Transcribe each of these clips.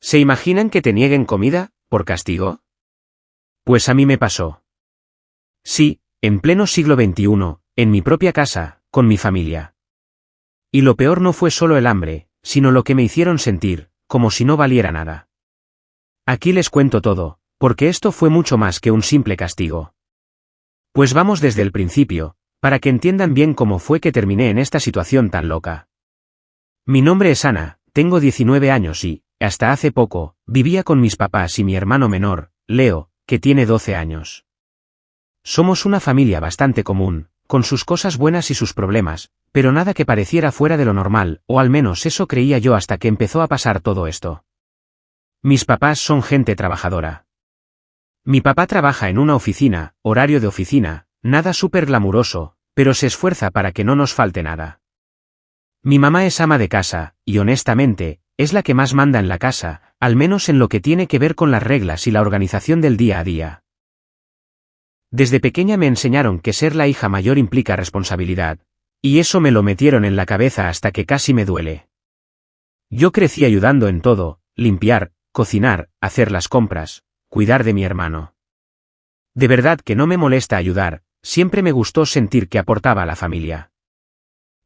¿Se imaginan que te nieguen comida, por castigo? Pues a mí me pasó. Sí, en pleno siglo XXI, en mi propia casa, con mi familia. Y lo peor no fue solo el hambre, sino lo que me hicieron sentir, como si no valiera nada. Aquí les cuento todo, porque esto fue mucho más que un simple castigo. Pues vamos desde el principio, para que entiendan bien cómo fue que terminé en esta situación tan loca. Mi nombre es Ana, tengo 19 años y, hasta hace poco, vivía con mis papás y mi hermano menor, Leo, que tiene 12 años. Somos una familia bastante común, con sus cosas buenas y sus problemas, pero nada que pareciera fuera de lo normal, o al menos eso creía yo hasta que empezó a pasar todo esto. Mis papás son gente trabajadora. Mi papá trabaja en una oficina, horario de oficina, nada súper glamuroso, pero se esfuerza para que no nos falte nada. Mi mamá es ama de casa, y honestamente, es la que más manda en la casa, al menos en lo que tiene que ver con las reglas y la organización del día a día. Desde pequeña me enseñaron que ser la hija mayor implica responsabilidad, y eso me lo metieron en la cabeza hasta que casi me duele. Yo crecí ayudando en todo, limpiar, cocinar, hacer las compras, cuidar de mi hermano. De verdad que no me molesta ayudar, siempre me gustó sentir que aportaba a la familia.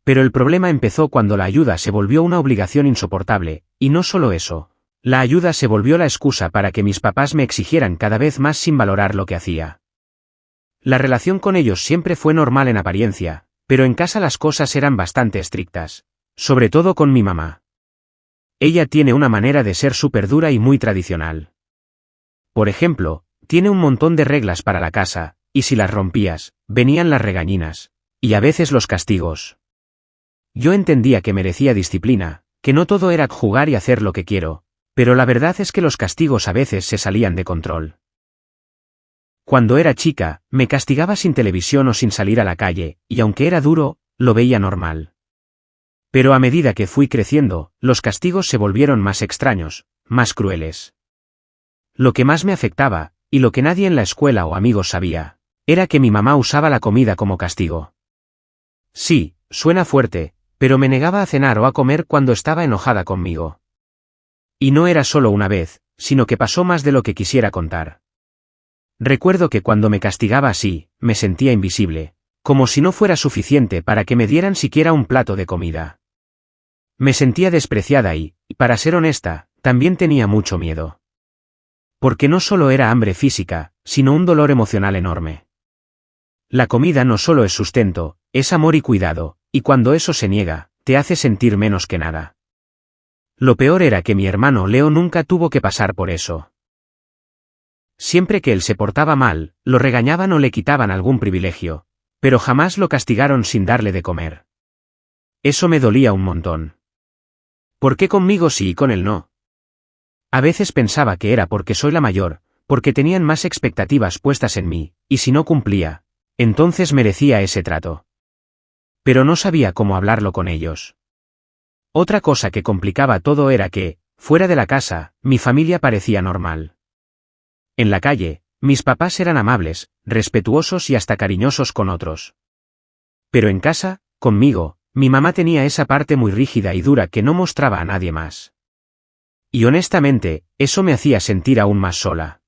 Pero el problema empezó cuando la ayuda se volvió una obligación insoportable, y no solo eso, la ayuda se volvió la excusa para que mis papás me exigieran cada vez más sin valorar lo que hacía. La relación con ellos siempre fue normal en apariencia, pero en casa las cosas eran bastante estrictas, sobre todo con mi mamá. Ella tiene una manera de ser súper dura y muy tradicional. Por ejemplo, tiene un montón de reglas para la casa, y si las rompías, venían las regañinas, y a veces los castigos. Yo entendía que merecía disciplina, que no todo era jugar y hacer lo que quiero, pero la verdad es que los castigos a veces se salían de control. Cuando era chica, me castigaba sin televisión o sin salir a la calle, y aunque era duro, lo veía normal. Pero a medida que fui creciendo, los castigos se volvieron más extraños, más crueles. Lo que más me afectaba, y lo que nadie en la escuela o amigos sabía, era que mi mamá usaba la comida como castigo. Sí, suena fuerte, pero me negaba a cenar o a comer cuando estaba enojada conmigo. Y no era solo una vez, sino que pasó más de lo que quisiera contar. Recuerdo que cuando me castigaba así, me sentía invisible, como si no fuera suficiente para que me dieran siquiera un plato de comida. Me sentía despreciada y, para ser honesta, también tenía mucho miedo. Porque no solo era hambre física, sino un dolor emocional enorme. La comida no solo es sustento, es amor y cuidado, y cuando eso se niega, te hace sentir menos que nada. Lo peor era que mi hermano Leo nunca tuvo que pasar por eso. Siempre que él se portaba mal, lo regañaban o le quitaban algún privilegio, pero jamás lo castigaron sin darle de comer. Eso me dolía un montón. ¿Por qué conmigo sí y con él no? A veces pensaba que era porque soy la mayor, porque tenían más expectativas puestas en mí, y si no cumplía, entonces merecía ese trato. Pero no sabía cómo hablarlo con ellos. Otra cosa que complicaba todo era que, fuera de la casa, mi familia parecía normal. En la calle, mis papás eran amables, respetuosos y hasta cariñosos con otros. Pero en casa, conmigo, mi mamá tenía esa parte muy rígida y dura que no mostraba a nadie más. Y honestamente, eso me hacía sentir aún más sola.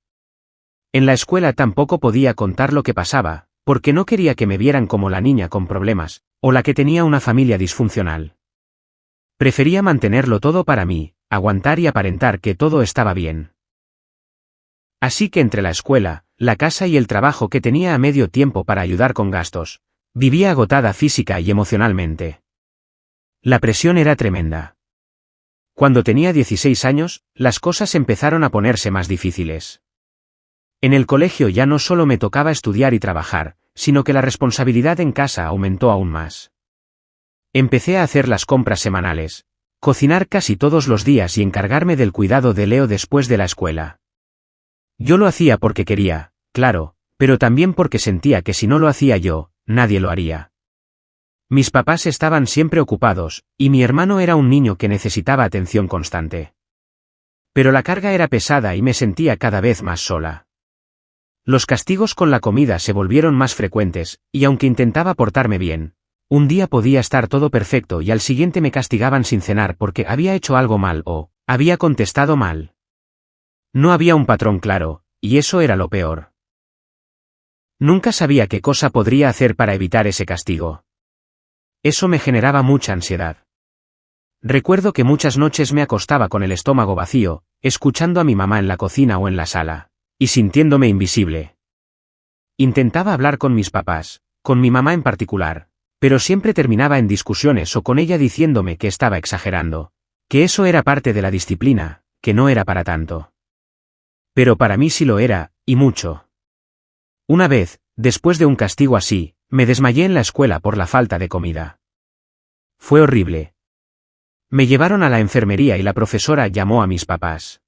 En la escuela tampoco podía contar lo que pasaba, porque no quería que me vieran como la niña con problemas, o la que tenía una familia disfuncional. Prefería mantenerlo todo para mí, aguantar y aparentar que todo estaba bien. Así que entre la escuela, la casa y el trabajo que tenía a medio tiempo para ayudar con gastos, vivía agotada física y emocionalmente. La presión era tremenda. Cuando tenía 16 años, las cosas empezaron a ponerse más difíciles. En el colegio ya no solo me tocaba estudiar y trabajar, sino que la responsabilidad en casa aumentó aún más. Empecé a hacer las compras semanales, cocinar casi todos los días y encargarme del cuidado de Leo después de la escuela. Yo lo hacía porque quería, claro, pero también porque sentía que si no lo hacía yo, nadie lo haría. Mis papás estaban siempre ocupados, y mi hermano era un niño que necesitaba atención constante. Pero la carga era pesada y me sentía cada vez más sola. Los castigos con la comida se volvieron más frecuentes, y aunque intentaba portarme bien, un día podía estar todo perfecto y al siguiente me castigaban sin cenar porque había hecho algo mal o había contestado mal. No había un patrón claro, y eso era lo peor. Nunca sabía qué cosa podría hacer para evitar ese castigo. Eso me generaba mucha ansiedad. Recuerdo que muchas noches me acostaba con el estómago vacío, escuchando a mi mamá en la cocina o en la sala, y sintiéndome invisible. Intentaba hablar con mis papás, con mi mamá en particular, pero siempre terminaba en discusiones o con ella diciéndome que estaba exagerando, que eso era parte de la disciplina, que no era para tanto. Pero para mí sí lo era, y mucho. Una vez, después de un castigo así, me desmayé en la escuela por la falta de comida. Fue horrible. Me llevaron a la enfermería y la profesora llamó a mis papás.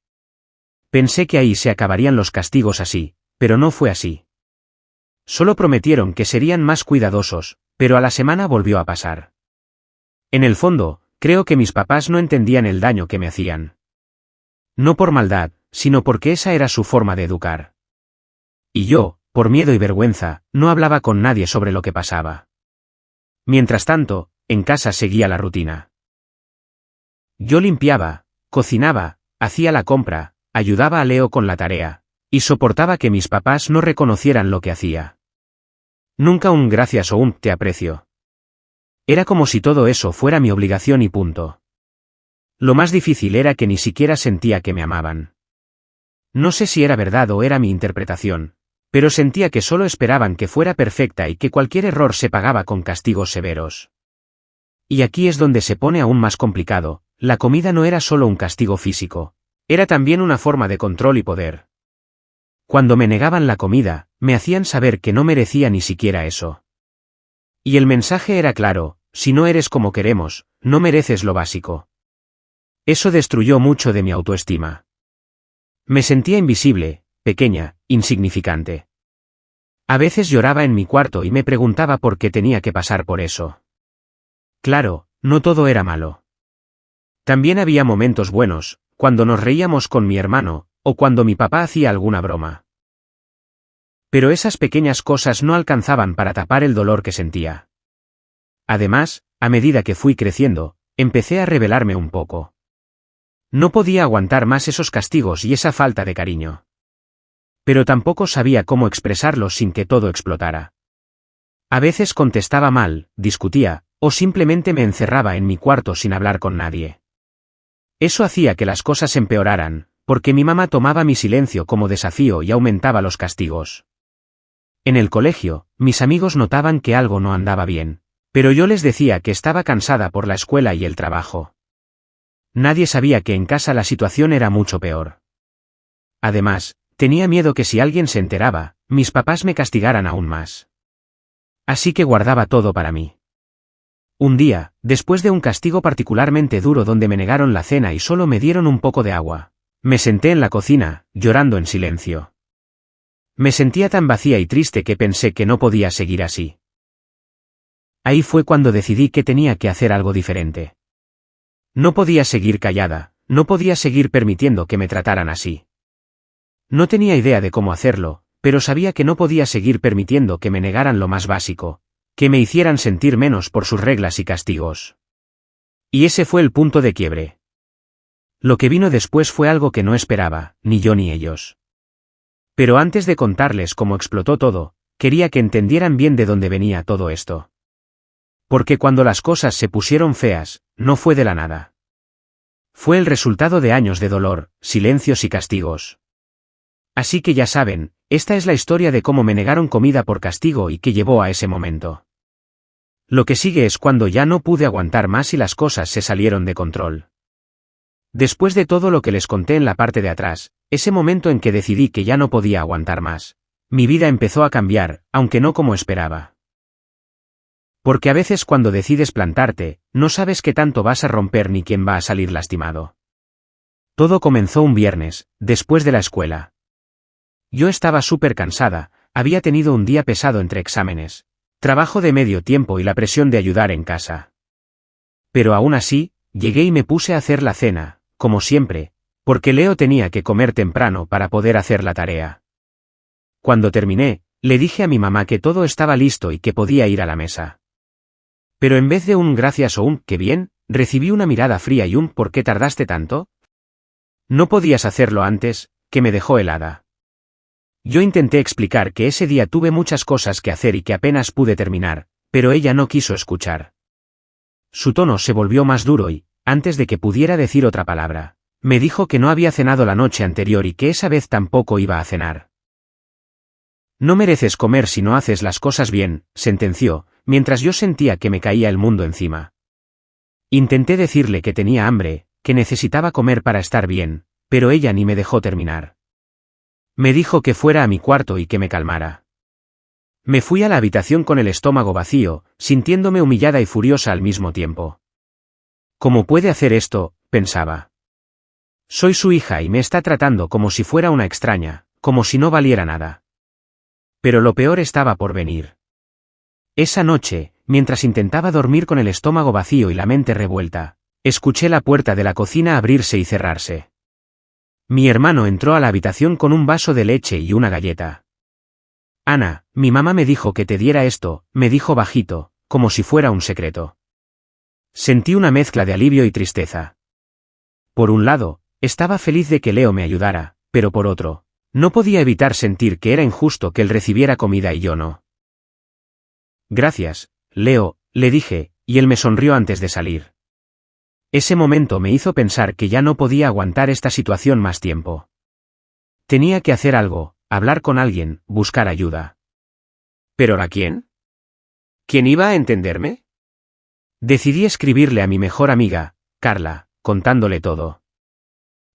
Pensé que ahí se acabarían los castigos así, pero no fue así. Solo prometieron que serían más cuidadosos, pero a la semana volvió a pasar. En el fondo, creo que mis papás no entendían el daño que me hacían. No por maldad, sino porque esa era su forma de educar. Y yo, por miedo y vergüenza, no hablaba con nadie sobre lo que pasaba. Mientras tanto, en casa seguía la rutina. Yo limpiaba, cocinaba, hacía la compra, ayudaba a Leo con la tarea, y soportaba que mis papás no reconocieran lo que hacía. Nunca un gracias o un te aprecio. Era como si todo eso fuera mi obligación y punto. Lo más difícil era que ni siquiera sentía que me amaban. No sé si era verdad o era mi interpretación, pero sentía que solo esperaban que fuera perfecta y que cualquier error se pagaba con castigos severos. Y aquí es donde se pone aún más complicado, la comida no era solo un castigo físico, era también una forma de control y poder. Cuando me negaban la comida, me hacían saber que no merecía ni siquiera eso. Y el mensaje era claro, si no eres como queremos, no mereces lo básico. Eso destruyó mucho de mi autoestima. Me sentía invisible, pequeña, insignificante. A veces lloraba en mi cuarto y me preguntaba por qué tenía que pasar por eso. Claro, no todo era malo. También había momentos buenos, cuando nos reíamos con mi hermano, o cuando mi papá hacía alguna broma. Pero esas pequeñas cosas no alcanzaban para tapar el dolor que sentía. Además, a medida que fui creciendo, empecé a rebelarme un poco. No podía aguantar más esos castigos y esa falta de cariño. Pero tampoco sabía cómo expresarlo sin que todo explotara. A veces contestaba mal, discutía, o simplemente me encerraba en mi cuarto sin hablar con nadie. Eso hacía que las cosas empeoraran, porque mi mamá tomaba mi silencio como desafío y aumentaba los castigos. En el colegio, mis amigos notaban que algo no andaba bien, pero yo les decía que estaba cansada por la escuela y el trabajo. Nadie sabía que en casa la situación era mucho peor. Además, tenía miedo que si alguien se enteraba, mis papás me castigaran aún más. Así que guardaba todo para mí. Un día, después de un castigo particularmente duro donde me negaron la cena y solo me dieron un poco de agua, me senté en la cocina, llorando en silencio. Me sentía tan vacía y triste que pensé que no podía seguir así. Ahí fue cuando decidí que tenía que hacer algo diferente. No podía seguir callada, no podía seguir permitiendo que me trataran así. No tenía idea de cómo hacerlo, pero sabía que no podía seguir permitiendo que me negaran lo más básico, que me hicieran sentir menos por sus reglas y castigos. Y ese fue el punto de quiebre. Lo que vino después fue algo que no esperaba, ni yo ni ellos. Pero antes de contarles cómo explotó todo, quería que entendieran bien de dónde venía todo esto. Porque cuando las cosas se pusieron feas, no fue de la nada. Fue el resultado de años de dolor, silencios y castigos. Así que ya saben, esta es la historia de cómo me negaron comida por castigo y que llevó a ese momento. Lo que sigue es cuando ya no pude aguantar más y las cosas se salieron de control. Después de todo lo que les conté en la parte de atrás, ese momento en que decidí que ya no podía aguantar más, mi vida empezó a cambiar, aunque no como esperaba. Porque a veces cuando decides plantarte, no sabes qué tanto vas a romper ni quién va a salir lastimado. Todo comenzó un viernes, después de la escuela. Yo estaba súper cansada, había tenido un día pesado entre exámenes, trabajo de medio tiempo y la presión de ayudar en casa. Pero aún así, llegué y me puse a hacer la cena, como siempre, porque Leo tenía que comer temprano para poder hacer la tarea. Cuando terminé, le dije a mi mamá que todo estaba listo y que podía ir a la mesa. Pero en vez de un gracias o un qué bien, recibí una mirada fría y un ¿por qué tardaste tanto? No podías hacerlo antes, que me dejó helada. Yo intenté explicar que ese día tuve muchas cosas que hacer y que apenas pude terminar, pero ella no quiso escuchar. Su tono se volvió más duro y, antes de que pudiera decir otra palabra, me dijo que no había cenado la noche anterior y que esa vez tampoco iba a cenar. No mereces comer si no haces las cosas bien, sentenció, mientras yo sentía que me caía el mundo encima. Intenté decirle que tenía hambre, que necesitaba comer para estar bien, pero ella ni me dejó terminar. Me dijo que fuera a mi cuarto y que me calmara. Me fui a la habitación con el estómago vacío, sintiéndome humillada y furiosa al mismo tiempo. ¿Cómo puede hacer esto?, pensaba. Soy su hija y me está tratando como si fuera una extraña, como si no valiera nada. Pero lo peor estaba por venir. Esa noche, mientras intentaba dormir con el estómago vacío y la mente revuelta, escuché la puerta de la cocina abrirse y cerrarse. Mi hermano entró a la habitación con un vaso de leche y una galleta. Ana, mi mamá me dijo que te diera esto, me dijo bajito, como si fuera un secreto. Sentí una mezcla de alivio y tristeza. Por un lado, estaba feliz de que Leo me ayudara, pero por otro, no podía evitar sentir que era injusto que él recibiera comida y yo no. Gracias, Leo, le dije, y él me sonrió antes de salir. Ese momento me hizo pensar que ya no podía aguantar esta situación más tiempo. Tenía que hacer algo, hablar con alguien, buscar ayuda. ¿Pero a quién? ¿Quién iba a entenderme? Decidí escribirle a mi mejor amiga, Carla, contándole todo.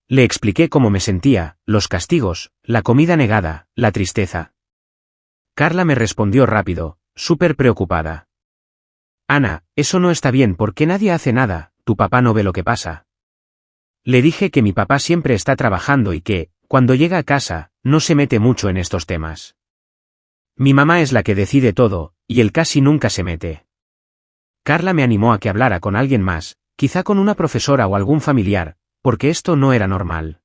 Le expliqué cómo me sentía, los castigos, la comida negada, la tristeza. Carla me respondió rápido, súper preocupada. Ana, eso no está bien porque nadie hace nada, tu papá no ve lo que pasa. Le dije que mi papá siempre está trabajando y que, cuando llega a casa, no se mete mucho en estos temas. Mi mamá es la que decide todo, y él casi nunca se mete. Carla me animó a que hablara con alguien más, quizá con una profesora o algún familiar, porque esto no era normal.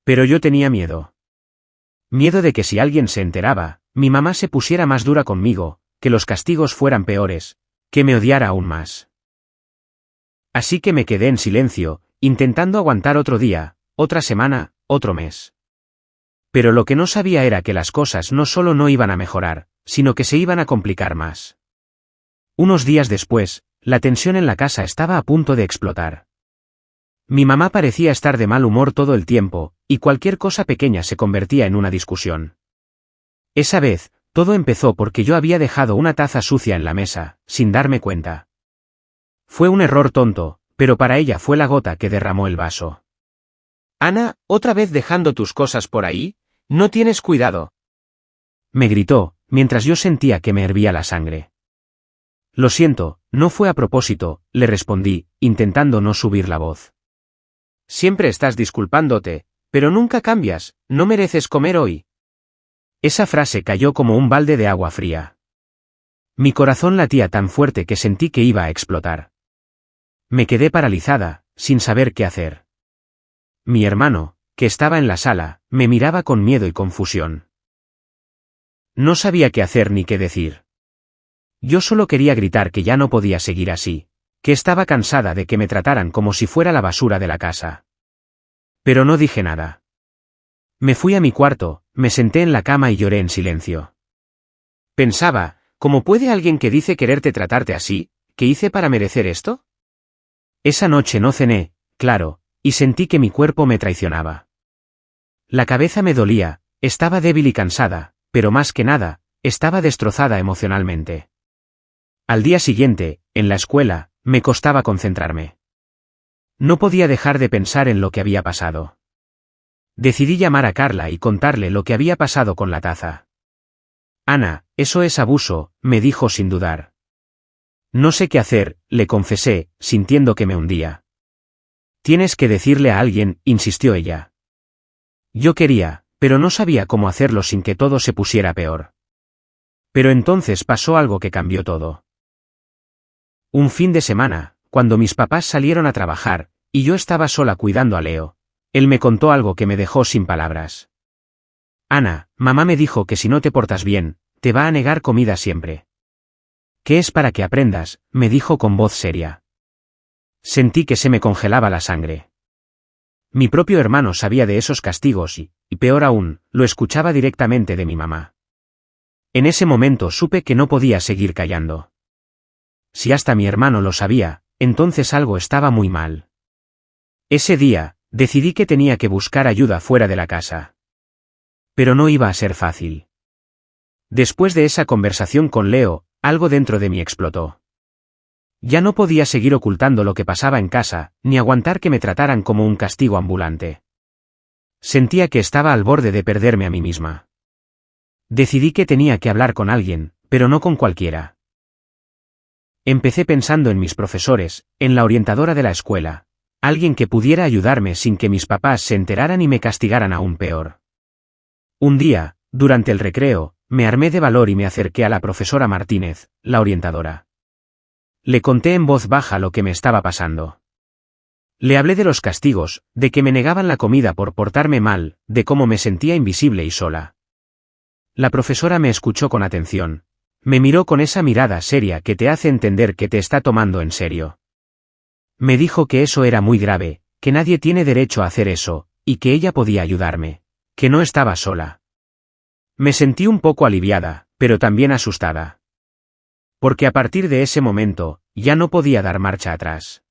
Pero yo tenía miedo. Miedo de que si alguien se enteraba, mi mamá se pusiera más dura conmigo, que los castigos fueran peores, que me odiara aún más. Así que me quedé en silencio, intentando aguantar otro día, otra semana, otro mes. Pero lo que no sabía era que las cosas no solo no iban a mejorar, sino que se iban a complicar más. Unos días después, la tensión en la casa estaba a punto de explotar. Mi mamá parecía estar de mal humor todo el tiempo, y cualquier cosa pequeña se convertía en una discusión. Esa vez, todo empezó porque yo había dejado una taza sucia en la mesa, sin darme cuenta. Fue un error tonto, pero para ella fue la gota que derramó el vaso. Ana, ¿otra vez dejando tus cosas por ahí? No tienes cuidado. Me gritó, mientras yo sentía que me hervía la sangre. Lo siento, no fue a propósito, le respondí, intentando no subir la voz. Siempre estás disculpándote, pero nunca cambias, no mereces comer hoy. Esa frase cayó como un balde de agua fría. Mi corazón latía tan fuerte que sentí que iba a explotar. Me quedé paralizada, sin saber qué hacer. Mi hermano, que estaba en la sala, me miraba con miedo y confusión. No sabía qué hacer ni qué decir. Yo solo quería gritar que ya no podía seguir así, que estaba cansada de que me trataran como si fuera la basura de la casa. Pero no dije nada. Me fui a mi cuarto, me senté en la cama y lloré en silencio. Pensaba, ¿cómo puede alguien que dice quererte tratarte así? ¿Qué hice para merecer esto? Esa noche no cené, claro, y sentí que mi cuerpo me traicionaba. La cabeza me dolía, estaba débil y cansada, pero más que nada, estaba destrozada emocionalmente. Al día siguiente, en la escuela, me costaba concentrarme. No podía dejar de pensar en lo que había pasado. Decidí llamar a Carla y contarle lo que había pasado con la taza. Ana, eso es abuso, me dijo sin dudar. No sé qué hacer, le confesé, sintiendo que me hundía. Tienes que decirle a alguien, insistió ella. Yo quería, pero no sabía cómo hacerlo sin que todo se pusiera peor. Pero entonces pasó algo que cambió todo. Un fin de semana, cuando mis papás salieron a trabajar, y yo estaba sola cuidando a Leo, él me contó algo que me dejó sin palabras. Ana, mamá me dijo que si no te portas bien, te va a negar comida siempre. ¿Qué es para que aprendas?, me dijo con voz seria. Sentí que se me congelaba la sangre. Mi propio hermano sabía de esos castigos y peor aún, lo escuchaba directamente de mi mamá. En ese momento supe que no podía seguir callando. Si hasta mi hermano lo sabía, entonces algo estaba muy mal. Ese día, decidí que tenía que buscar ayuda fuera de la casa. Pero no iba a ser fácil. Después de esa conversación con Leo, algo dentro de mí explotó. Ya no podía seguir ocultando lo que pasaba en casa, ni aguantar que me trataran como un castigo ambulante. Sentía que estaba al borde de perderme a mí misma. Decidí que tenía que hablar con alguien, pero no con cualquiera. Empecé pensando en mis profesores, en la orientadora de la escuela, alguien que pudiera ayudarme sin que mis papás se enteraran y me castigaran aún peor. Un día, durante el recreo, me armé de valor y me acerqué a la profesora Martínez, la orientadora. Le conté en voz baja lo que me estaba pasando. Le hablé de los castigos, de que me negaban la comida por portarme mal, de cómo me sentía invisible y sola. La profesora me escuchó con atención. Me miró con esa mirada seria que te hace entender que te está tomando en serio. Me dijo que eso era muy grave, que nadie tiene derecho a hacer eso, y que ella podía ayudarme, que no estaba sola. Me sentí un poco aliviada, pero también asustada. Porque a partir de ese momento, ya no podía dar marcha atrás.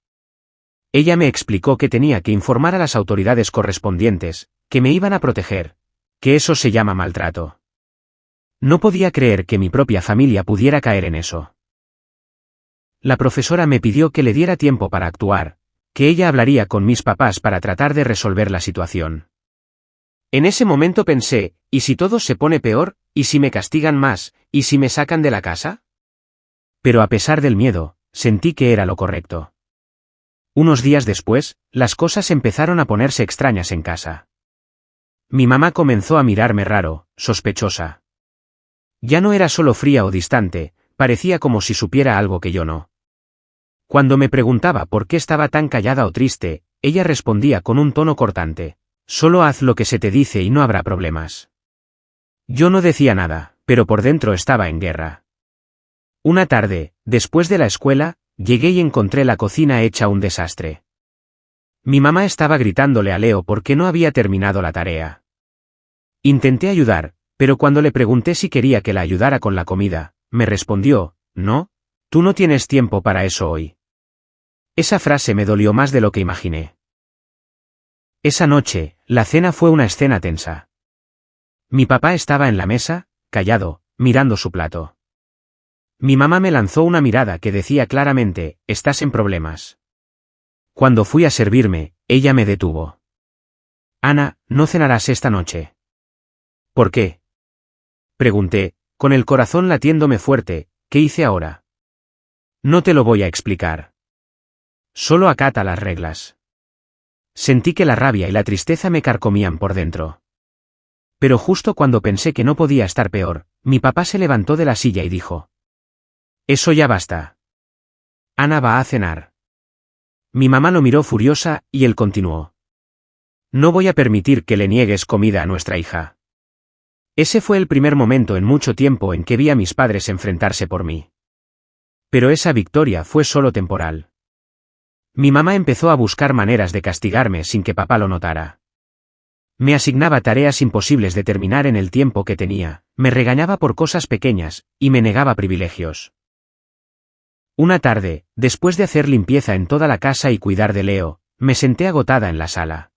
Ella me explicó que tenía que informar a las autoridades correspondientes, que me iban a proteger, que eso se llama maltrato. No podía creer que mi propia familia pudiera caer en eso. La profesora me pidió que le diera tiempo para actuar, que ella hablaría con mis papás para tratar de resolver la situación. En ese momento pensé, ¿y si todo se pone peor? ¿Y si me castigan más? ¿Y si me sacan de la casa? Pero a pesar del miedo, sentí que era lo correcto. Unos días después, las cosas empezaron a ponerse extrañas en casa. Mi mamá comenzó a mirarme raro, sospechosa. Ya no era solo fría o distante, parecía como si supiera algo que yo no. Cuando me preguntaba por qué estaba tan callada o triste, ella respondía con un tono cortante: solo haz lo que se te dice y no habrá problemas. Yo no decía nada, pero por dentro estaba en guerra. Una tarde, después de la escuela, llegué y encontré la cocina hecha un desastre. Mi mamá estaba gritándole a Leo porque no había terminado la tarea. Intenté ayudar, pero cuando le pregunté si quería que la ayudara con la comida, me respondió: no, tú no tienes tiempo para eso hoy. Esa frase me dolió más de lo que imaginé. Esa noche, la cena fue una escena tensa. Mi papá estaba en la mesa, callado, mirando su plato. Mi mamá me lanzó una mirada que decía claramente: estás en problemas. Cuando fui a servirme, ella me detuvo. Ana, no cenarás esta noche. ¿Por qué? Pregunté, con el corazón latiéndome fuerte. ¿Qué hice ahora? No te lo voy a explicar. Solo acata las reglas. Sentí que la rabia y la tristeza me carcomían por dentro. Pero justo cuando pensé que no podía estar peor, mi papá se levantó de la silla y dijo: eso ya basta. Ana va a cenar. Mi mamá lo miró furiosa, y él continuó: no voy a permitir que le niegues comida a nuestra hija. Ese fue el primer momento en mucho tiempo en que vi a mis padres enfrentarse por mí. Pero esa victoria fue solo temporal. Mi mamá empezó a buscar maneras de castigarme sin que papá lo notara. Me asignaba tareas imposibles de terminar en el tiempo que tenía, me regañaba por cosas pequeñas, y me negaba privilegios. Una tarde, después de hacer limpieza en toda la casa y cuidar de Leo, me senté agotada en la sala.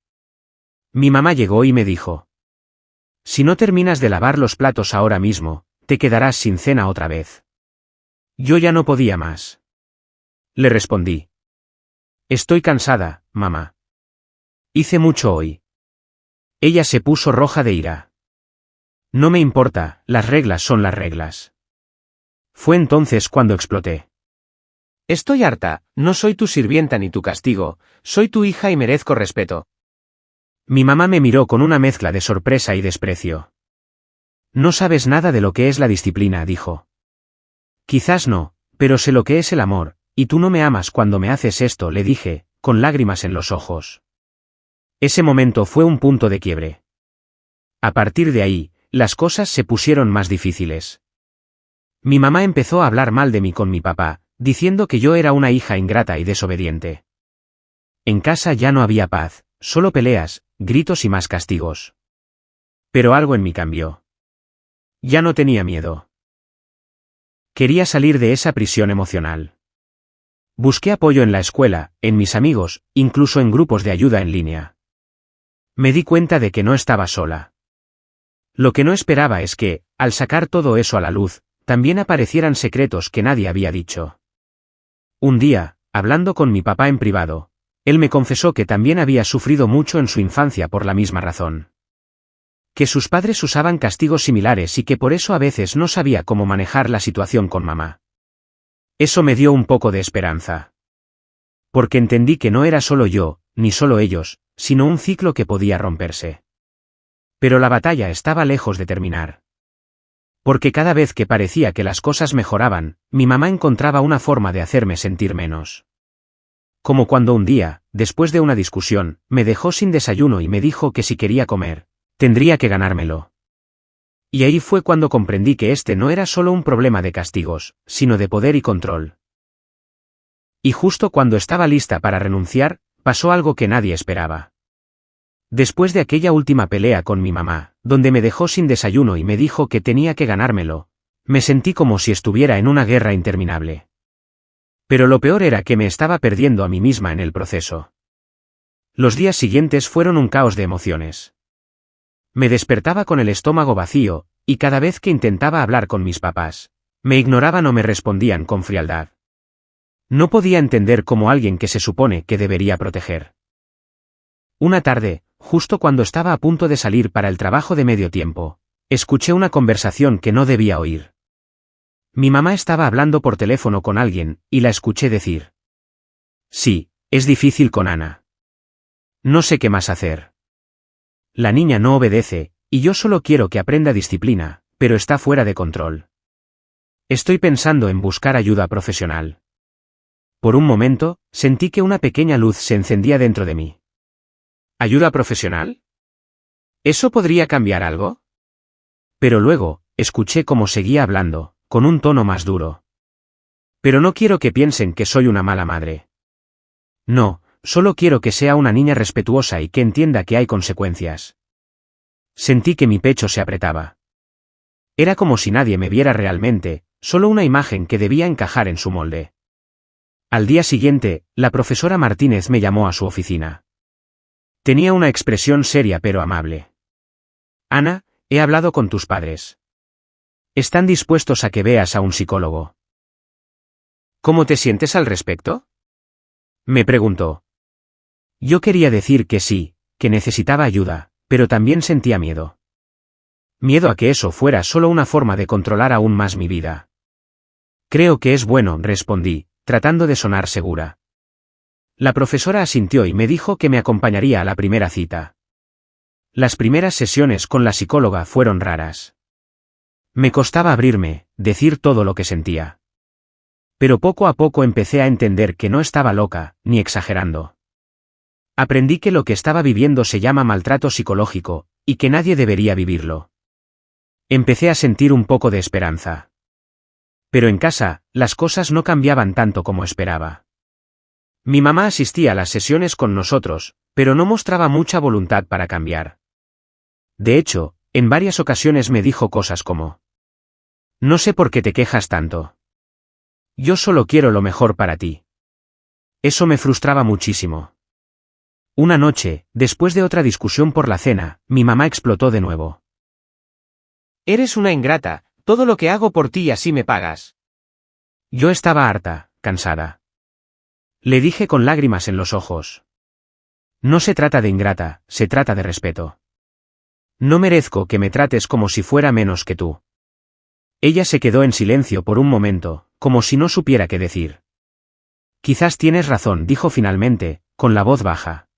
Mi mamá llegó y me dijo: si no terminas de lavar los platos ahora mismo, te quedarás sin cena otra vez. Yo ya no podía más. Le respondí: estoy cansada, mamá. Hice mucho hoy. Ella se puso roja de ira. No me importa, las reglas son las reglas. Fue entonces cuando exploté. Estoy harta, no soy tu sirvienta ni tu castigo, soy tu hija y merezco respeto. Mi mamá me miró con una mezcla de sorpresa y desprecio. No sabes nada de lo que es la disciplina, dijo. Quizás no, pero sé lo que es el amor, y tú no me amas cuando me haces esto, le dije, con lágrimas en los ojos. Ese momento fue un punto de quiebre. A partir de ahí, las cosas se pusieron más difíciles. Mi mamá empezó a hablar mal de mí con mi papá, diciendo que yo era una hija ingrata y desobediente. En casa ya no había paz, solo peleas, gritos y más castigos. Pero algo en mí cambió. Ya no tenía miedo. Quería salir de esa prisión emocional. Busqué apoyo en la escuela, en mis amigos, incluso en grupos de ayuda en línea. Me di cuenta de que no estaba sola. Lo que no esperaba es que, al sacar todo eso a la luz, también aparecieran secretos que nadie había dicho. Un día, hablando con mi papá en privado, él me confesó que también había sufrido mucho en su infancia por la misma razón. Que sus padres usaban castigos similares y que por eso a veces no sabía cómo manejar la situación con mamá. Eso me dio un poco de esperanza. Porque entendí que no era solo yo, ni solo ellos, sino un ciclo que podía romperse. Pero la batalla estaba lejos de terminar. Porque cada vez que parecía que las cosas mejoraban, mi mamá encontraba una forma de hacerme sentir menos. Como cuando un día, después de una discusión, me dejó sin desayuno y me dijo que si quería comer, tendría que ganármelo. Y ahí fue cuando comprendí que este no era solo un problema de castigos, sino de poder y control. Y justo cuando estaba lista para renunciar, pasó algo que nadie esperaba. Después de aquella última pelea con mi mamá, donde me dejó sin desayuno y me dijo que tenía que ganármelo, me sentí como si estuviera en una guerra interminable. Pero lo peor era que me estaba perdiendo a mí misma en el proceso. Los días siguientes fueron un caos de emociones. Me despertaba con el estómago vacío, y cada vez que intentaba hablar con mis papás, me ignoraban o me respondían con frialdad. No podía entender cómo alguien que se supone que debería proteger. Una tarde, justo cuando estaba a punto de salir para el trabajo de medio tiempo, escuché una conversación que no debía oír. Mi mamá estaba hablando por teléfono con alguien, y la escuché decir: sí, es difícil con Ana. No sé qué más hacer. La niña no obedece, y yo solo quiero que aprenda disciplina, pero está fuera de control. Estoy pensando en buscar ayuda profesional. Por un momento, sentí que una pequeña luz se encendía dentro de mí. ¿Ayuda profesional? ¿Eso podría cambiar algo? Pero luego, escuché cómo seguía hablando, con un tono más duro. Pero no quiero que piensen que soy una mala madre. No, solo quiero que sea una niña respetuosa y que entienda que hay consecuencias. Sentí que mi pecho se apretaba. Era como si nadie me viera realmente, solo una imagen que debía encajar en su molde. Al día siguiente, la profesora Martínez me llamó a su oficina. Tenía una expresión seria pero amable. Ana, he hablado con tus padres. Están dispuestos a que veas a un psicólogo. ¿Cómo te sientes al respecto? Me preguntó. Yo quería decir que sí, que necesitaba ayuda, pero también sentía miedo. Miedo a que eso fuera solo una forma de controlar aún más mi vida. Creo que es bueno, respondí, tratando de sonar segura. La profesora asintió y me dijo que me acompañaría a la primera cita. Las primeras sesiones con la psicóloga fueron raras. Me costaba abrirme, decir todo lo que sentía. Pero poco a poco empecé a entender que no estaba loca, ni exagerando. Aprendí que lo que estaba viviendo se llama maltrato psicológico, y que nadie debería vivirlo. Empecé a sentir un poco de esperanza. Pero en casa, las cosas no cambiaban tanto como esperaba. Mi mamá asistía a las sesiones con nosotros, pero no mostraba mucha voluntad para cambiar. De hecho, en varias ocasiones me dijo cosas como: no sé por qué te quejas tanto. Yo solo quiero lo mejor para ti. Eso me frustraba muchísimo. Una noche, después de otra discusión por la cena, mi mamá explotó de nuevo. Eres una ingrata, todo lo que hago por ti y así me pagas. Yo estaba harta, cansada. Le dije con lágrimas en los ojos. No se trata de ingrata, se trata de respeto. No merezco que me trates como si fuera menos que tú. Ella se quedó en silencio por un momento, como si no supiera qué decir. Quizás tienes razón, dijo finalmente, con la voz baja.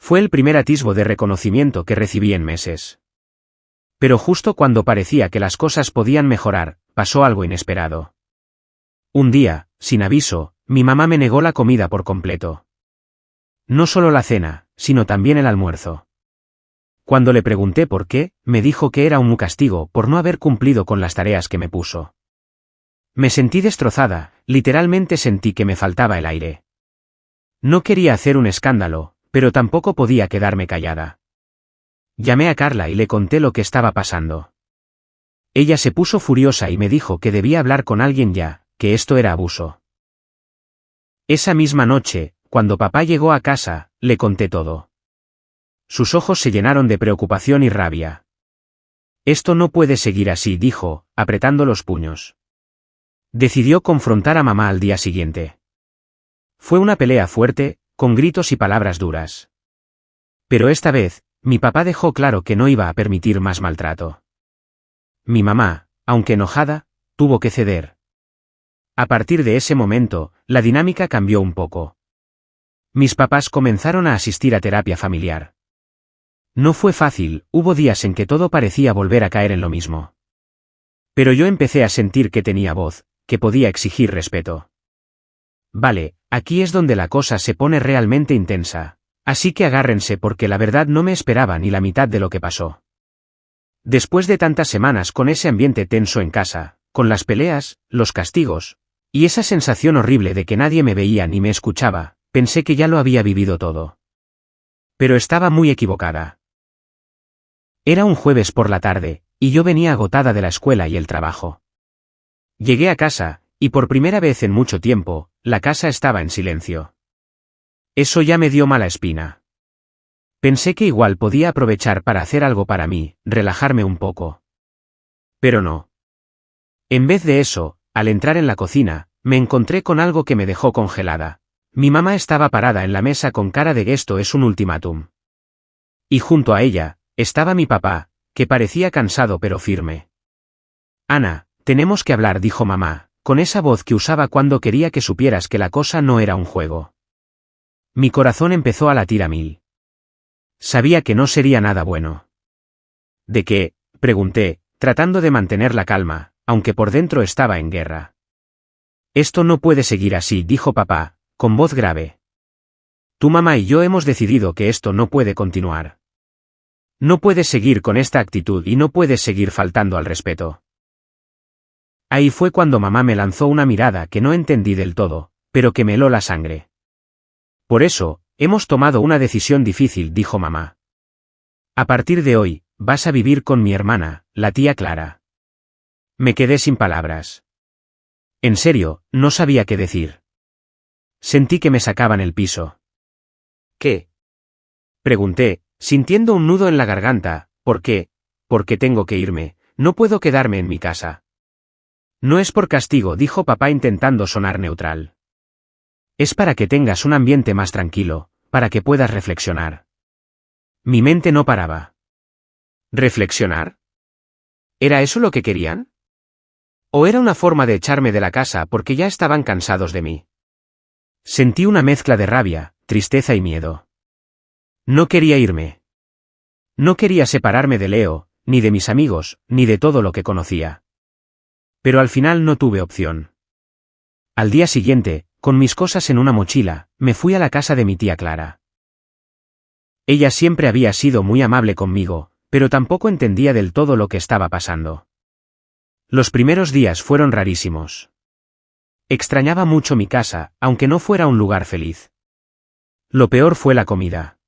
Fue el primer atisbo de reconocimiento que recibí en meses. Pero justo cuando parecía que las cosas podían mejorar, pasó algo inesperado. Un día, sin aviso, mi mamá me negó la comida por completo. No solo la cena, sino también el almuerzo. Cuando le pregunté por qué, me dijo que era un castigo por no haber cumplido con las tareas que me puso. Me sentí destrozada, literalmente sentí que me faltaba el aire. No quería hacer un escándalo, pero tampoco podía quedarme callada. Llamé a Carla y le conté lo que estaba pasando. Ella se puso furiosa y me dijo que debía hablar con alguien ya, que esto era abuso. Esa misma noche, cuando papá llegó a casa, le conté todo. Sus ojos se llenaron de preocupación y rabia. Esto no puede seguir así, dijo, apretando los puños. Decidió confrontar a mamá al día siguiente. Fue una pelea fuerte, con gritos y palabras duras. Pero esta vez, mi papá dejó claro que no iba a permitir más maltrato. Mi mamá, aunque enojada, tuvo que ceder. A partir de ese momento, la dinámica cambió un poco. Mis papás comenzaron a asistir a terapia familiar. No fue fácil, hubo días en que todo parecía volver a caer en lo mismo. Pero yo empecé a sentir que tenía voz, que podía exigir respeto. Vale, aquí es donde la cosa se pone realmente intensa, así que agárrense porque la verdad no me esperaba ni la mitad de lo que pasó. Después de tantas semanas con ese ambiente tenso en casa, con las peleas, los castigos, y esa sensación horrible de que nadie me veía ni me escuchaba, pensé que ya lo había vivido todo. Pero estaba muy equivocada. Era un jueves por la tarde, y yo venía agotada de la escuela y el trabajo. Llegué a casa, y por primera vez en mucho tiempo, la casa estaba en silencio. Eso ya me dio mala espina. Pensé que igual podía aprovechar para hacer algo para mí, relajarme un poco. Pero no. En vez de eso, al entrar en la cocina, me encontré con algo que me dejó congelada. Mi mamá estaba parada en la mesa con cara de esto es un ultimátum. Y junto a ella, estaba mi papá, que parecía cansado pero firme. Ana, tenemos que hablar, dijo mamá, con esa voz que usaba cuando quería que supieras que la cosa no era un juego. Mi corazón empezó a latir a 1000. Sabía que no sería nada bueno. ¿De qué?, pregunté, tratando de mantener la calma, aunque por dentro estaba en guerra. Esto no puede seguir así, dijo papá, con voz grave. Tu mamá y yo hemos decidido que esto no puede continuar. No puedes seguir con esta actitud y no puedes seguir faltando al respeto. Ahí fue cuando mamá me lanzó una mirada que no entendí del todo, pero que me heló la sangre. Por eso, hemos tomado una decisión difícil, dijo mamá. A partir de hoy, vas a vivir con mi hermana, la tía Clara. Me quedé sin palabras. En serio, no sabía qué decir. Sentí que me sacaban el piso. ¿Qué?, pregunté, sintiendo un nudo en la garganta. ¿Por qué? Porque tengo que irme, no puedo quedarme en mi casa. No es por castigo, dijo papá intentando sonar neutral. Es para que tengas un ambiente más tranquilo, para que puedas reflexionar. Mi mente no paraba. ¿Reflexionar? ¿Era eso lo que querían? ¿O era una forma de echarme de la casa porque ya estaban cansados de mí? Sentí una mezcla de rabia, tristeza y miedo. No quería irme. No quería separarme de Leo, ni de mis amigos, ni de todo lo que conocía. Pero al final no tuve opción. Al día siguiente, con mis cosas en una mochila, me fui a la casa de mi tía Clara. Ella siempre había sido muy amable conmigo, pero tampoco entendía del todo lo que estaba pasando. Los primeros días fueron rarísimos. Extrañaba mucho mi casa, aunque no fuera un lugar feliz. Lo peor fue la comida.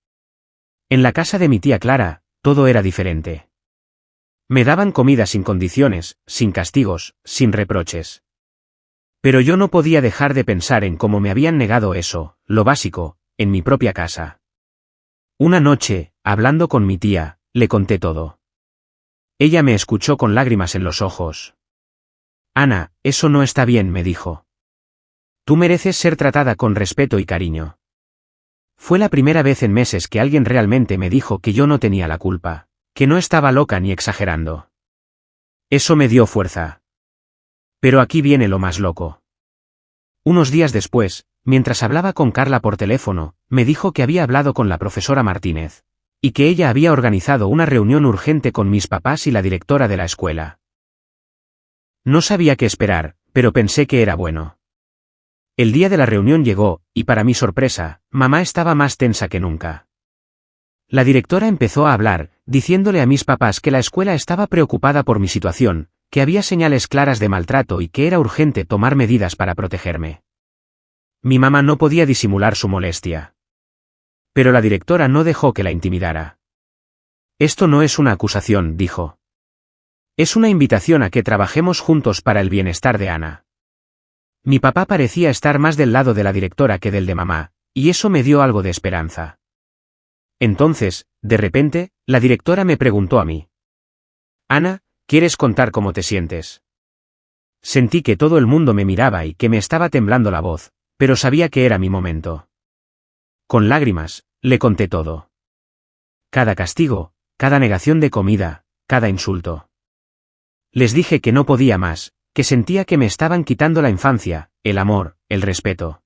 En la casa de mi tía Clara, todo era diferente. Me daban comida sin condiciones, sin castigos, sin reproches. Pero yo no podía dejar de pensar en cómo me habían negado eso, lo básico, en mi propia casa. Una noche, hablando con mi tía, le conté todo. Ella me escuchó con lágrimas en los ojos. Ana, eso no está bien, me dijo. Tú mereces ser tratada con respeto y cariño. Fue la primera vez en meses que alguien realmente me dijo que yo no tenía la culpa, que no estaba loca ni exagerando. Eso me dio fuerza. Pero aquí viene lo más loco. Unos días después, mientras hablaba con Carla por teléfono, me dijo que había hablado con la profesora Martínez, y que ella había organizado una reunión urgente con mis papás y la directora de la escuela. No sabía qué esperar, pero pensé que era bueno. El día de la reunión llegó, y para mi sorpresa, mamá estaba más tensa que nunca. La directora empezó a hablar, diciéndole a mis papás que la escuela estaba preocupada por mi situación, que había señales claras de maltrato y que era urgente tomar medidas para protegerme. Mi mamá no podía disimular su molestia. Pero la directora no dejó que la intimidara. Esto no es una acusación, dijo. Es una invitación a que trabajemos juntos para el bienestar de Ana. Mi papá parecía estar más del lado de la directora que del de mamá, y eso me dio algo de esperanza. Entonces, de repente, la directora me preguntó a mí. Ana, ¿quieres contar cómo te sientes? Sentí que todo el mundo me miraba y que me estaba temblando la voz, pero sabía que era mi momento. Con lágrimas, le conté todo. Cada castigo, cada negación de comida, cada insulto. Les dije que no podía más, que sentía que me estaban quitando la infancia, el amor, el respeto.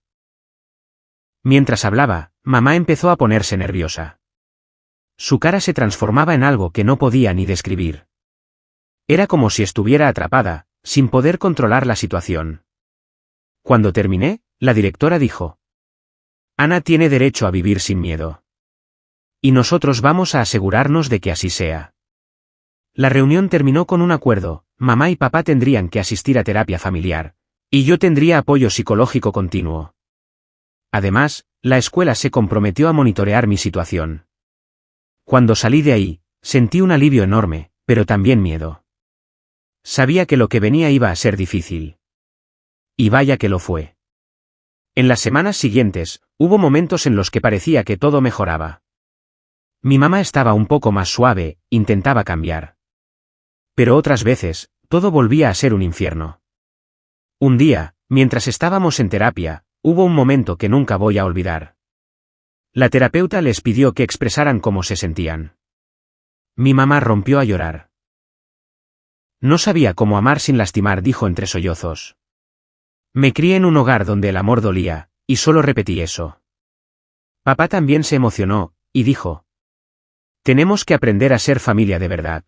Mientras hablaba, mamá empezó a ponerse nerviosa. Su cara se transformaba en algo que no podía ni describir. Era como si estuviera atrapada, sin poder controlar la situación. Cuando terminé, la directora dijo: Ana tiene derecho a vivir sin miedo. Y nosotros vamos a asegurarnos de que así sea. La reunión terminó con un acuerdo: mamá y papá tendrían que asistir a terapia familiar, y yo tendría apoyo psicológico continuo. Además, la escuela se comprometió a monitorear mi situación. Cuando salí de ahí, sentí un alivio enorme, pero también miedo. Sabía que lo que venía iba a ser difícil. Y vaya que lo fue. En las semanas siguientes, hubo momentos en los que parecía que todo mejoraba. Mi mamá estaba un poco más suave, intentaba cambiar. Pero otras veces, todo volvía a ser un infierno. Un día, mientras estábamos en terapia, hubo un momento que nunca voy a olvidar. La terapeuta les pidió que expresaran cómo se sentían. Mi mamá rompió a llorar. No sabía cómo amar sin lastimar, dijo entre sollozos. Me crié en un hogar donde el amor dolía, y solo repetí eso. Papá también se emocionó, y dijo: tenemos que aprender a ser familia de verdad.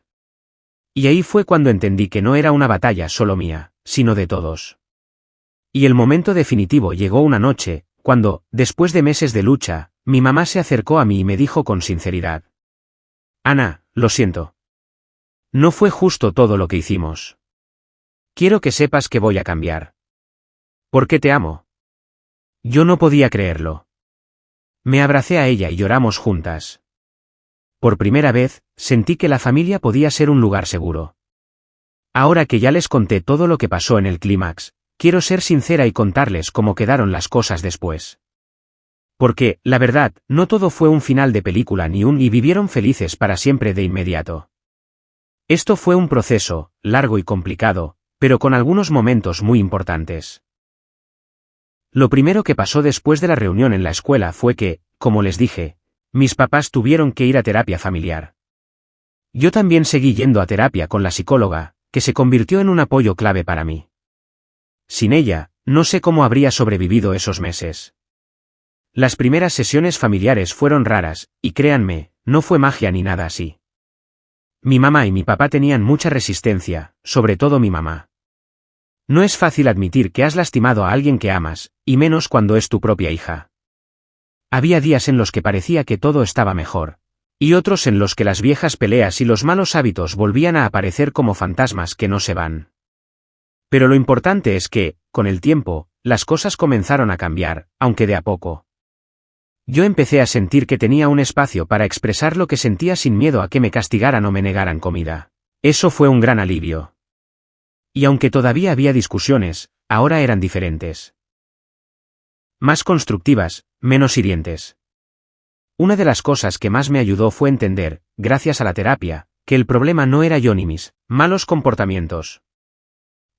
Y ahí fue cuando entendí que no era una batalla solo mía, sino de todos. Y el momento definitivo llegó una noche, cuando, después de meses de lucha, mi mamá se acercó a mí y me dijo con sinceridad: Ana, lo siento. No fue justo todo lo que hicimos. Quiero que sepas que voy a cambiar. Porque te amo. Yo no podía creerlo. Me abracé a ella y lloramos juntas. Por primera vez, sentí que la familia podía ser un lugar seguro. Ahora que ya les conté todo lo que pasó en el clímax, quiero ser sincera y contarles cómo quedaron las cosas después. Porque, la verdad, no todo fue un final de película ni y vivieron felices para siempre de inmediato. Esto fue un proceso, largo y complicado, pero con algunos momentos muy importantes. Lo primero que pasó después de la reunión en la escuela fue que, como les dije, mis papás tuvieron que ir a terapia familiar. Yo también seguí yendo a terapia con la psicóloga, que se convirtió en un apoyo clave para mí. Sin ella, no sé cómo habría sobrevivido esos meses. Las primeras sesiones familiares fueron raras, y créanme, no fue magia ni nada así. Mi mamá y mi papá tenían mucha resistencia, sobre todo mi mamá. No es fácil admitir que has lastimado a alguien que amas, y menos cuando es tu propia hija. Había días en los que parecía que todo estaba mejor, y otros en los que las viejas peleas y los malos hábitos volvían a aparecer como fantasmas que no se van. Pero lo importante es que, con el tiempo, las cosas comenzaron a cambiar, aunque de a poco. Yo empecé a sentir que tenía un espacio para expresar lo que sentía sin miedo a que me castigaran o me negaran comida. Eso fue un gran alivio. Y aunque todavía había discusiones, ahora eran diferentes. Más constructivas, menos hirientes. Una de las cosas que más me ayudó fue entender, gracias a la terapia, que el problema no era yo ni mis malos comportamientos.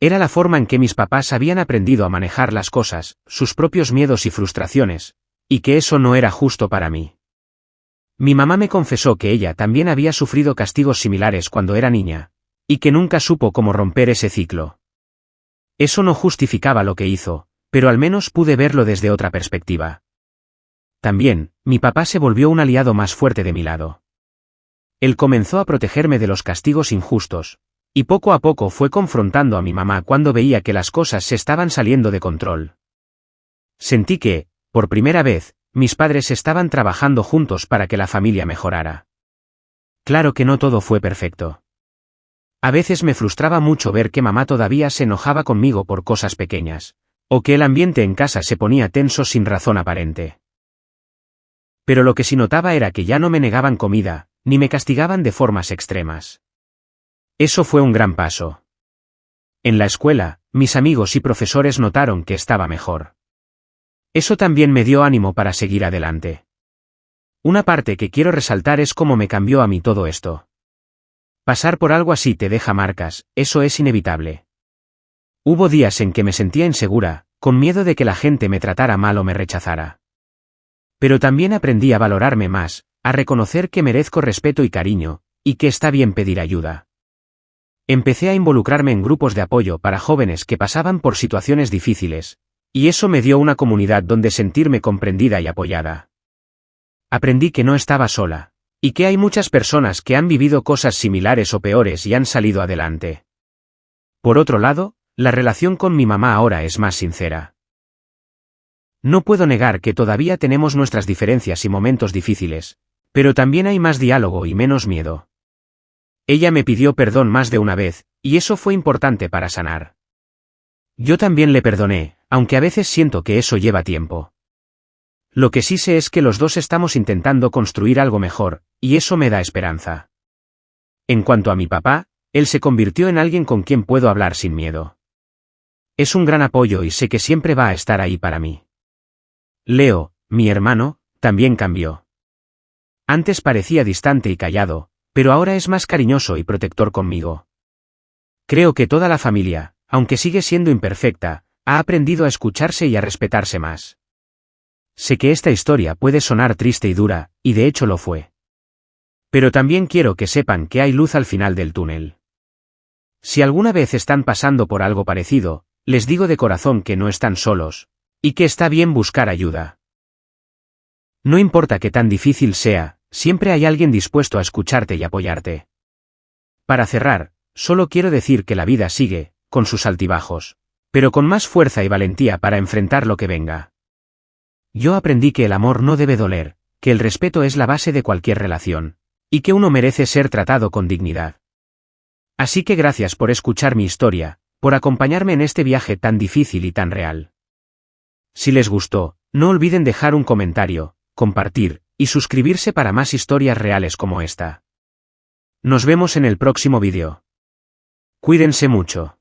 Era la forma en que mis papás habían aprendido a manejar las cosas, sus propios miedos y frustraciones, y que eso no era justo para mí. Mi mamá me confesó que ella también había sufrido castigos similares cuando era niña, y que nunca supo cómo romper ese ciclo. Eso no justificaba lo que hizo, pero al menos pude verlo desde otra perspectiva. También, mi papá se volvió un aliado más fuerte de mi lado. Él comenzó a protegerme de los castigos injustos, y poco a poco fue confrontando a mi mamá cuando veía que las cosas se estaban saliendo de control. Sentí que, por primera vez, mis padres estaban trabajando juntos para que la familia mejorara. Claro que no todo fue perfecto. A veces me frustraba mucho ver que mamá todavía se enojaba conmigo por cosas pequeñas, o que el ambiente en casa se ponía tenso sin razón aparente. Pero lo que sí notaba era que ya no me negaban comida, ni me castigaban de formas extremas. Eso fue un gran paso. En la escuela, mis amigos y profesores notaron que estaba mejor. Eso también me dio ánimo para seguir adelante. Una parte que quiero resaltar es cómo me cambió a mí todo esto. Pasar por algo así te deja marcas, eso es inevitable. Hubo días en que me sentía insegura, con miedo de que la gente me tratara mal o me rechazara. Pero también aprendí a valorarme más, a reconocer que merezco respeto y cariño, y que está bien pedir ayuda. Empecé a involucrarme en grupos de apoyo para jóvenes que pasaban por situaciones difíciles, y eso me dio una comunidad donde sentirme comprendida y apoyada. Aprendí que no estaba sola, y que hay muchas personas que han vivido cosas similares o peores y han salido adelante. Por otro lado, la relación con mi mamá ahora es más sincera. No puedo negar que todavía tenemos nuestras diferencias y momentos difíciles, pero también hay más diálogo y menos miedo. Ella me pidió perdón más de una vez, y eso fue importante para sanar. Yo también le perdoné, aunque a veces siento que eso lleva tiempo. Lo que sí sé es que los dos estamos intentando construir algo mejor, y eso me da esperanza. En cuanto a mi papá, él se convirtió en alguien con quien puedo hablar sin miedo. Es un gran apoyo y sé que siempre va a estar ahí para mí. Leo, mi hermano, también cambió. Antes parecía distante y callado, pero ahora es más cariñoso y protector conmigo. Creo que toda la familia, aunque sigue siendo imperfecta, ha aprendido a escucharse y a respetarse más. Sé que esta historia puede sonar triste y dura, y de hecho lo fue. Pero también quiero que sepan que hay luz al final del túnel. Si alguna vez están pasando por algo parecido, les digo de corazón que no están solos, y que está bien buscar ayuda. No importa qué tan difícil sea, siempre hay alguien dispuesto a escucharte y apoyarte. Para cerrar, solo quiero decir que la vida sigue, con sus altibajos, pero con más fuerza y valentía para enfrentar lo que venga. Yo aprendí que el amor no debe doler, que el respeto es la base de cualquier relación, y que uno merece ser tratado con dignidad. Así que gracias por escuchar mi historia, por acompañarme en este viaje tan difícil y tan real. Si les gustó, no olviden dejar un comentario, compartir, y suscribirse para más historias reales como esta. Nos vemos en el próximo vídeo. Cuídense mucho.